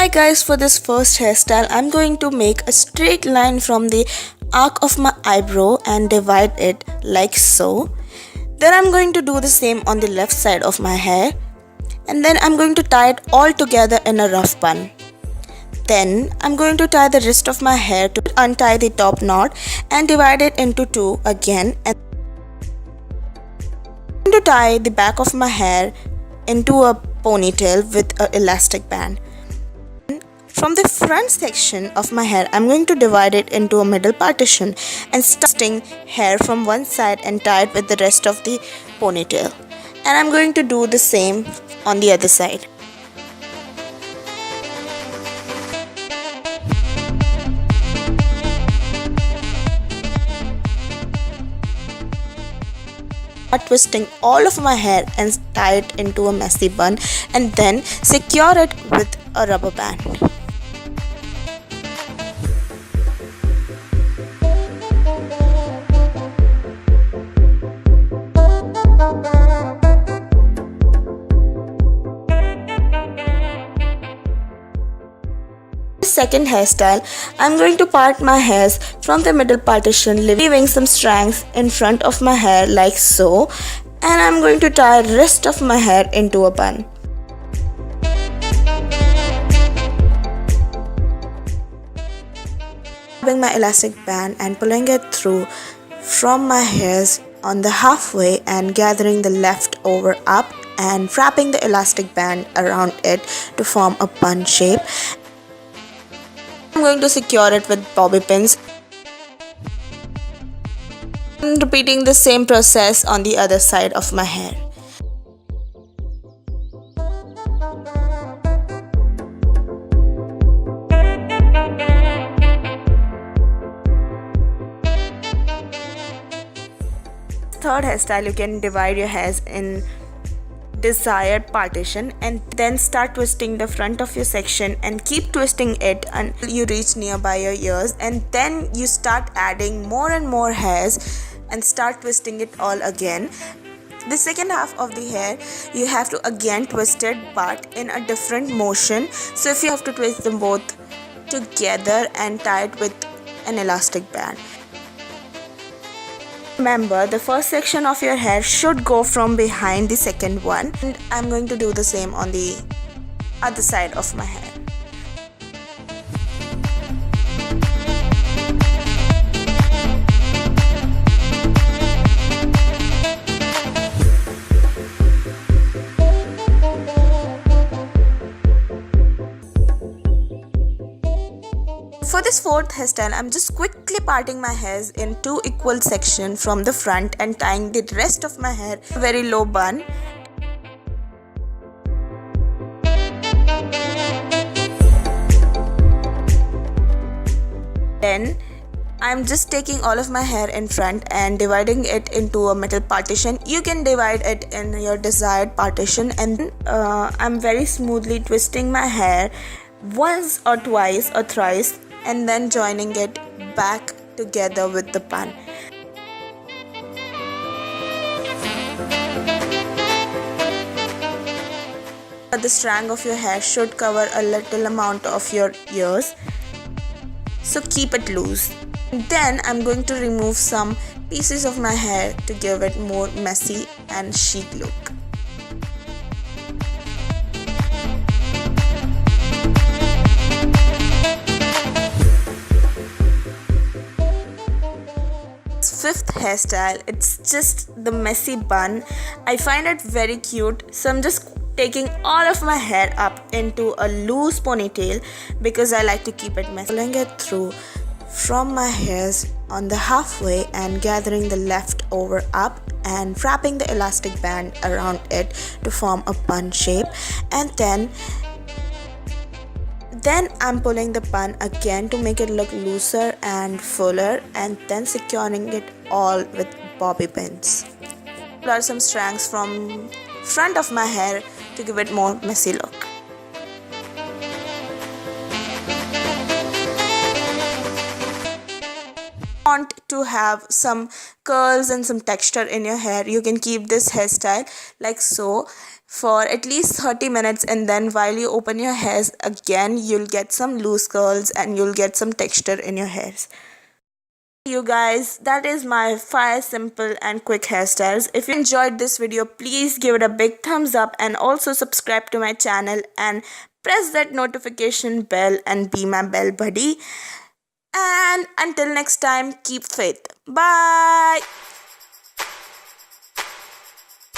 Hi guys, for this first hairstyle I'm going to make a straight line from the arc of my eyebrow and divide it like so. Then I'm going to do the same on the left side of my hair, and then I'm going to tie it all together in a rough bun. Then I'm going to tie the rest of my hair to untie the top knot and divide it into two again, and I'm going to tie the back of my hair into a ponytail with an elastic band. From the front section of my hair, I'm going to divide it into a middle partition and start hair from one side and tie it with the rest of the ponytail. And I'm going to do the same on the other side. Start twisting all of my hair and tie it into a messy bun, and then secure it with a rubber band. Second hairstyle, I'm going to part my hairs from the middle partition, leaving some strands in front of my hair like so, and I'm going to tie the rest of my hair into a bun. Grabbing my elastic band and pulling it through from my hairs on the halfway and gathering the leftover up and wrapping the elastic band around it to form a bun shape. I'm going to secure it with bobby pins. I'm repeating the same process on the other side of my hair. Third hairstyle, you can divide your hairs in desired partition and then start twisting the front of your section and keep twisting it until you reach nearby your ears, and then you start adding more and more hairs and start twisting it all again. The second half of the hair you have to again twist it, but in a different motion, so if you have to twist them both together and tie it with an elastic band. Remember, the first section of your hair should go from behind the second one, and I'm going to do the same on the other side of my hair. For this fourth hairstyle, I'm just quickly parting my hairs in two equal sections from the front and tying the rest of my hair in a very low bun. Then I'm just taking all of my hair in front and dividing it into a middle partition. You can divide it in your desired partition, and I'm very smoothly twisting my hair once or twice or thrice and then joining it back together with the bun. The strand of your hair should cover a little amount of your ears, so keep it loose. Then I'm going to remove some pieces of my hair to give it more messy and chic look. Fifth hairstyle, it's just the messy bun. I find it very cute, so I'm just taking all of my hair up into a loose ponytail because I like to keep it messy. Pulling it through from my hairs on the halfway and gathering the leftover up and wrapping the elastic band around it to form a bun shape, and then I'm pulling the bun again to make it look looser and fuller, and then securing it all with bobby pins. Pull some strands from front of my hair to give it more messy look. Want to have some curls and some texture in your hair, you can keep this hairstyle like so. for at least 30 minutes, and then while you open your hairs again, you'll get some loose curls and you'll get some texture in your hairs. You guys, that is my 5 simple and quick hairstyles. If you enjoyed this video, please give it a big thumbs up and also subscribe to my channel and press that notification bell and be my bell buddy. And until next time, keep faith. Bye.